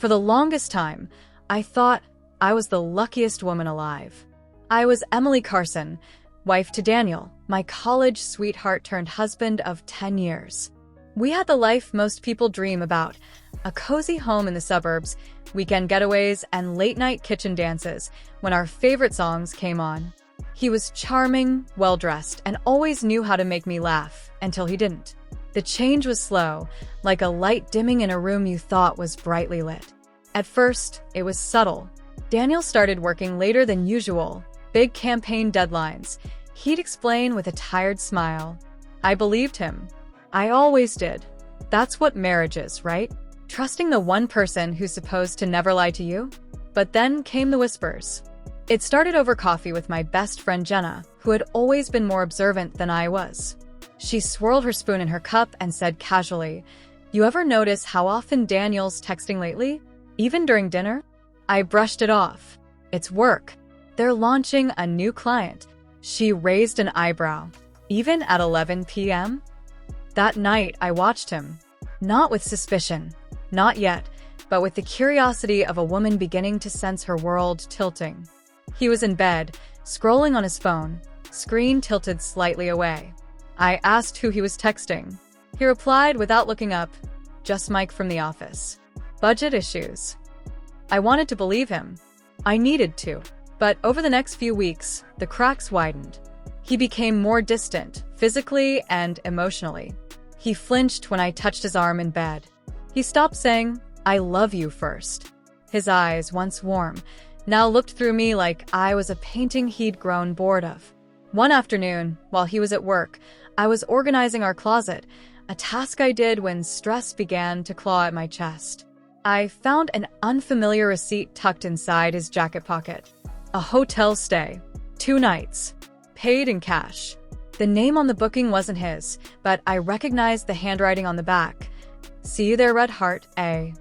For the longest time, I thought I was the luckiest woman alive. I was Emily Carson, wife to Daniel, my college sweetheart turned husband of 10 years. We had the life most people dream about, a cozy home in the suburbs, weekend getaways, and late-night kitchen dances when our favorite songs came on. He was charming, well-dressed, and always knew how to make me laugh, until he didn't. The change was slow, like a light dimming in a room you thought was brightly lit. At first, it was subtle. Daniel started working later than usual, big campaign deadlines. He'd explain with a tired smile. I believed him. I always did. That's what marriage is, right? Trusting the one person who's supposed to never lie to you? But then came the whispers. It started over coffee with my best friend Jenna, who had always been more observant than I was. She swirled her spoon in her cup and said casually, "You ever notice how often Daniel's texting lately? Even during dinner?" I brushed it off. It's work. They're launching a new client. She raised an eyebrow. Even at 11 p.m.? That night, I watched him. Not with suspicion. Not yet, but with the curiosity of a woman beginning to sense her world tilting. He was in bed, scrolling on his phone, screen tilted slightly away. I asked who he was texting. He replied without looking up, "Just Mike from the office. Budget issues." I wanted to believe him. I needed to. But over the next few weeks, the cracks widened. He became more distant, physically and emotionally. He flinched when I touched his arm in bed. He stopped saying, "I love you" first. His eyes, once warm, now looked through me like I was a painting he'd grown bored of. One afternoon, while he was at work, I was organizing our closet, a task I did when stress began to claw at my chest. I found an unfamiliar receipt tucked inside his jacket pocket. A hotel stay. 2 nights. Paid in cash. The name on the booking wasn't his, but I recognized the handwriting on the back. "See you there, Red Heart, A."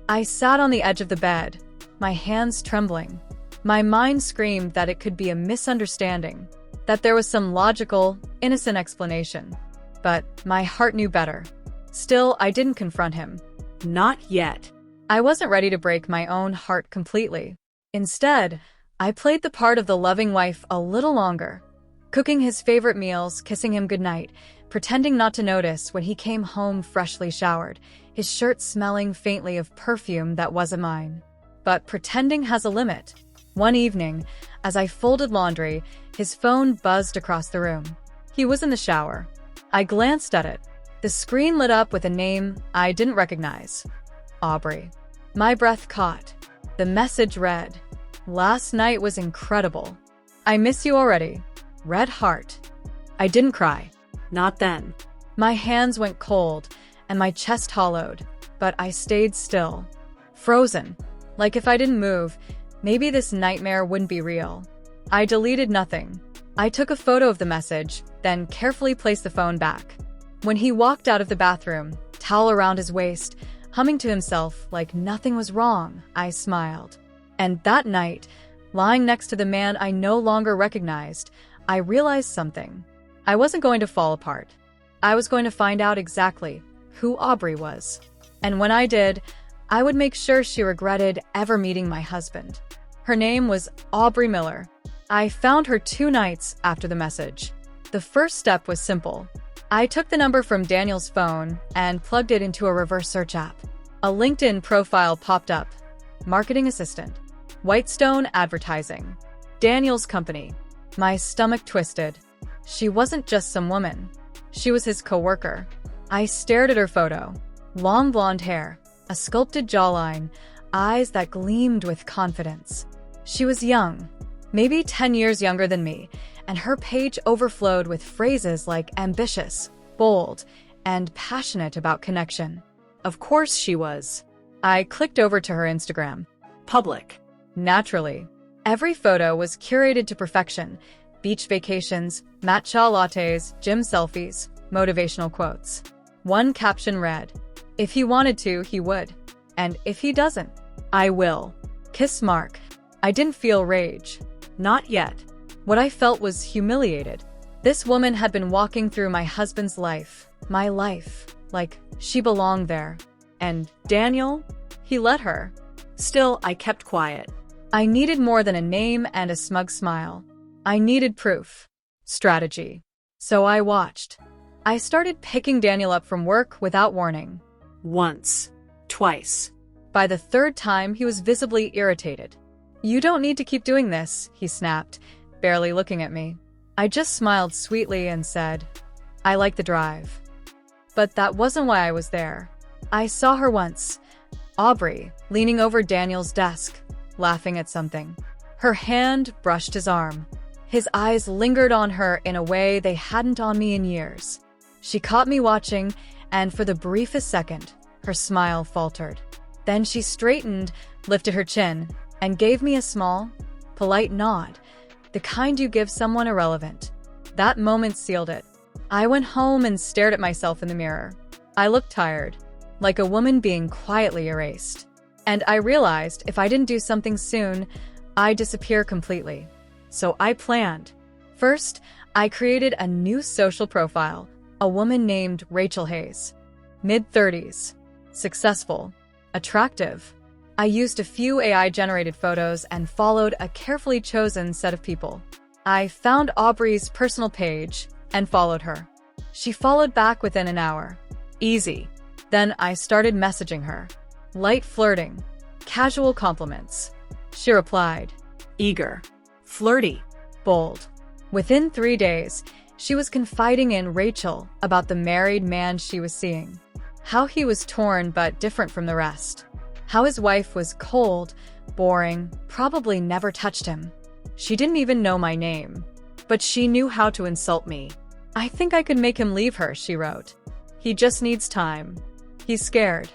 I sat on the edge of the bed, my hands trembling. My mind screamed that it could be a misunderstanding, that there was some logical, innocent explanation. But my heart knew better. Still, I didn't confront him. Not yet. I wasn't ready to break my own heart completely. Instead, I played the part of the loving wife a little longer, cooking his favorite meals, kissing him goodnight, pretending not to notice when he came home freshly showered, his shirt smelling faintly of perfume that wasn't mine. But pretending has a limit. One evening, as I folded laundry, his phone buzzed across the room. He was in the shower. I glanced at it. The screen lit up with a name I didn't recognize. Aubrey. My breath caught. The message read, "Last night was incredible. I miss you already. Red Heart." I didn't cry. Not then. My hands went cold, and my chest hollowed, but I stayed still. Frozen. Like if I didn't move, maybe this nightmare wouldn't be real. I deleted nothing. I took a photo of the message, then carefully placed the phone back. When he walked out of the bathroom, towel around his waist, humming to himself like nothing was wrong, I smiled. And that night, lying next to the man I no longer recognized, I realized something. I wasn't going to fall apart. I was going to find out exactly who Aubrey was. And when I did, I would make sure she regretted ever meeting my husband. Her name was Aubrey Miller. I found her 2 nights after the message. The first step was simple. I took the number from Daniel's phone and plugged it into a reverse search app. A LinkedIn profile popped up. Marketing assistant. Whitestone Advertising. Daniel's company. My stomach twisted. She wasn't just some woman. She was his coworker. I stared at her photo. Long blonde hair, a sculpted jawline, eyes that gleamed with confidence. She was young, maybe 10 years younger than me, and her page overflowed with phrases like ambitious, bold, and passionate about connection. Of course she was. I clicked over to her Instagram. Public. Naturally. Every photo was curated to perfection. Beach vacations, matcha lattes, gym selfies, motivational quotes. One caption read, "If he wanted to, he would. And if he doesn't, I will." Kiss mark. I didn't feel rage. Not yet. What I felt was humiliated. This woman had been walking through my husband's life, my life, like she belonged there. And Daniel? He let her. Still, I kept quiet. I needed more than a name and a smug smile. I needed proof. Strategy. So I watched. I started picking Daniel up from work without warning. Once. Twice. By the third time, he was visibly irritated. "You don't need to keep doing this," he snapped, barely looking at me. I just smiled sweetly and said, "I like the drive." But that wasn't why I was there. I saw her once, Aubrey, leaning over Daniel's desk, laughing at something. Her hand brushed his arm. His eyes lingered on her in a way they hadn't on me in years. She caught me watching, and for the briefest second, her smile faltered. Then she straightened, lifted her chin, and gave me a small, polite nod, the kind you give someone irrelevant. That moment sealed it. I went home and stared at myself in the mirror. I looked tired, like a woman being quietly erased. And I realized if I didn't do something soon, I'd disappear completely. So I planned. First, I created a new social profile, a woman named Rachel Hayes. Mid-30s. Successful. Attractive. I used a few AI-generated photos and followed a carefully chosen set of people. I found Aubrey's personal page and followed her. She followed back within an hour. Easy. Then I started messaging her. Light flirting. Casual compliments. She replied. Eager. Flirty. Bold. Within 3 days, she was confiding in Rachel about the married man she was seeing. How he was torn but different from the rest. How his wife was cold, boring, probably never touched him. She didn't even know my name. But she knew how to insult me. "I think I could make him leave her," she wrote. "He just needs time. He's scared."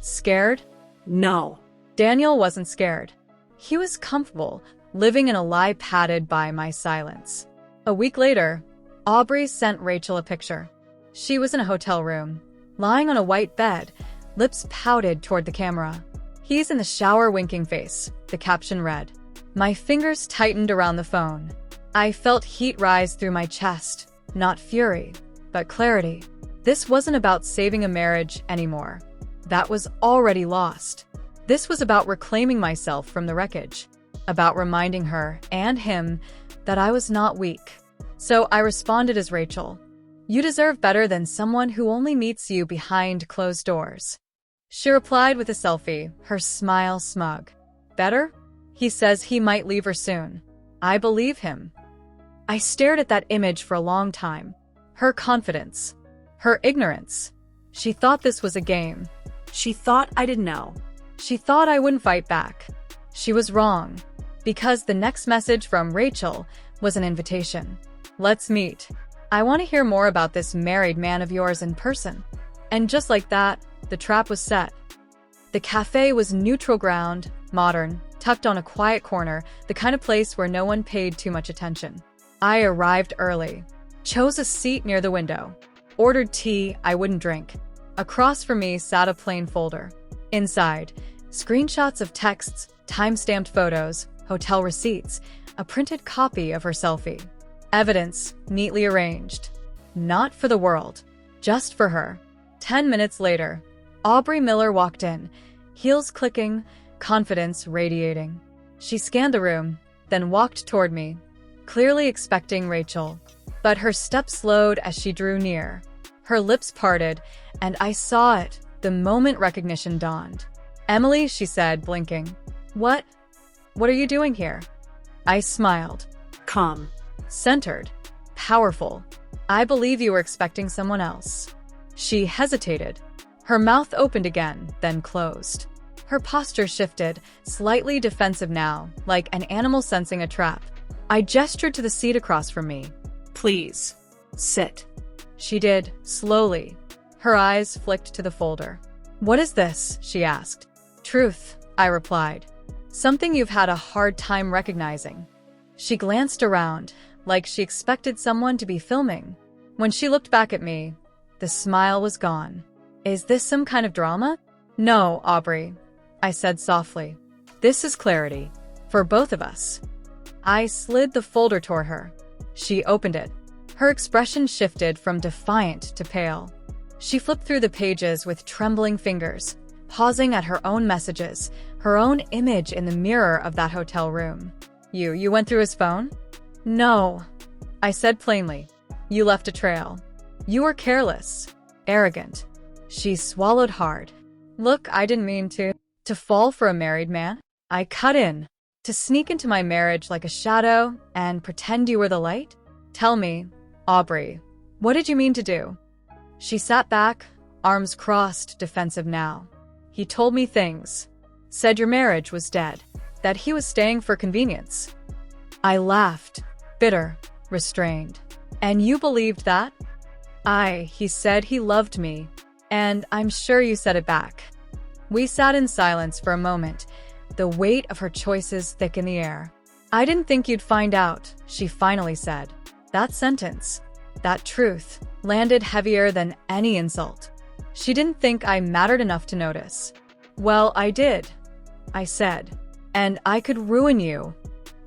Scared? No. Daniel wasn't scared. He was comfortable, living in a lie padded by my silence. A week later, Aubrey sent Rachel a picture. She was in a hotel room, lying on a white bed, lips pouted toward the camera. "He's in the shower winking face," the caption read. My fingers tightened around the phone. I felt heat rise through my chest, not fury, but clarity. This wasn't about saving a marriage anymore. That was already lost. This was about reclaiming myself from the wreckage, about reminding her and him that I was not weak. So I responded as Rachel. "You deserve better than someone who only meets you behind closed doors." She replied with a selfie, her smile smug. "Better? He says he might leave her soon." I believe him. I stared at that image for a long time. Her confidence. Her ignorance. She thought this was a game. She thought I didn't know. She thought I wouldn't fight back. She was wrong. Because the next message from Rachel was an invitation. "Let's meet. I want to hear more about this married man of yours in person." And just like that, the trap was set. The cafe was neutral ground, modern, tucked on a quiet corner, the kind of place where no one paid too much attention. I arrived early, chose a seat near the window, ordered tea I wouldn't drink. Across from me sat a plain folder. Inside, screenshots of texts, time-stamped photos, hotel receipts, a printed copy of her selfie. Evidence neatly arranged. Not for the world, just for her. 10 minutes later, Aubrey Miller walked in, heels clicking, confidence radiating. She scanned the room, then walked toward me, clearly expecting Rachel. But her step slowed as she drew near. Her lips parted, and I saw it the moment recognition dawned. "Emily," she said, blinking. What are you doing here?" I smiled. Calm. Centered. Powerful. "I believe you were expecting someone else." She hesitated. Her mouth opened again, then closed. Her posture shifted, slightly defensive now, like an animal sensing a trap. I gestured to the seat across from me. "Please, sit." She did, slowly. Her eyes flicked to the folder. "What is this?" she asked. "Truth," I replied. "Something you've had a hard time recognizing." She glanced around, like she expected someone to be filming. When she looked back at me, the smile was gone. "Is this some kind of drama?" "No, Aubrey," I said softly. "This is clarity. For both of us." I slid the folder toward her. She opened it. Her expression shifted from defiant to pale. She flipped through the pages with trembling fingers, pausing at her own messages, her own image in the mirror of that hotel room. You went through his phone? No, I said plainly. You left a trail. You were careless, arrogant. She swallowed hard. Look, I didn't mean to fall for a married man. I cut in. To sneak into my marriage like a shadow and pretend you were the light? Tell me, Aubrey, what did you mean to do? She sat back, arms crossed, defensive now. He told me things. Said your marriage was dead. That he was staying for convenience. I laughed, bitter, restrained. And you believed that? He said he loved me. And I'm sure you said it back. We sat in silence for a moment, the weight of her choices thick in the air. I didn't think you'd find out, she finally said. That sentence, that truth, landed heavier than any insult. She didn't think I mattered enough to notice. Well, I did, I said. And I could ruin you.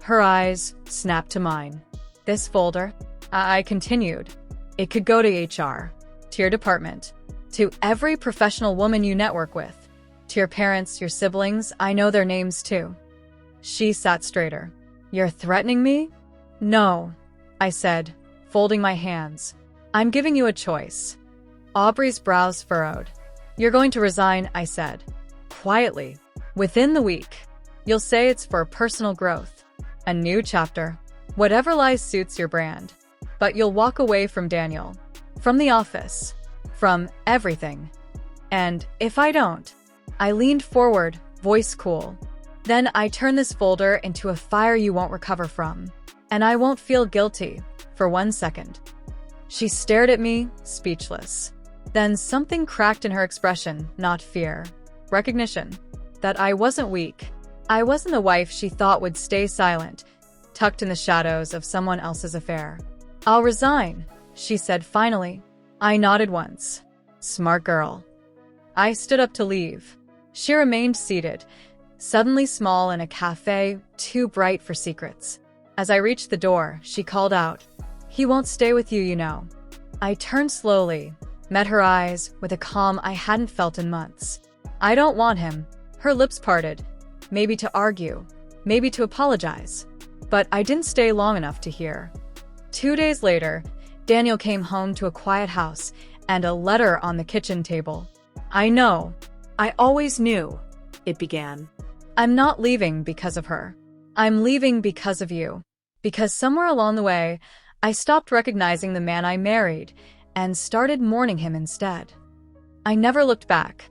Her eyes snapped to mine. This folder, I continued. It could go to HR, to your department, to every professional woman you network with, to your parents, your siblings. I know their names too. She sat straighter. You're threatening me? No, I said, folding my hands. I'm giving you a choice. Aubrey's brows furrowed. You're going to resign, I said. Quietly. Within the week. You'll say it's for personal growth. A new chapter. Whatever lies suits your brand. But you'll walk away from Daniel. From the office. From everything. And if I don't, I leaned forward, voice cool. Then I turn this folder into a fire you won't recover from. And I won't feel guilty for 1 second. She stared at me, speechless. Then something cracked in her expression, not fear. Recognition. That I wasn't weak. I wasn't the wife she thought would stay silent, tucked in the shadows of someone else's affair. I'll resign, she said finally. I nodded once. Smart girl. I stood up to leave. She remained seated, suddenly small in a cafe, too bright for secrets. As I reached the door, she called out, He won't stay with you, you know. I turned slowly, met her eyes with a calm I hadn't felt in months. I don't want him. Her lips parted, maybe to argue, maybe to apologize. But I didn't stay long enough to hear. 2 days later, Daniel came home to a quiet house and a letter on the kitchen table. I know. I always knew, it began. I'm not leaving because of her. I'm leaving because of you. Because somewhere along the way, I stopped recognizing the man I married and started mourning him instead. I never looked back.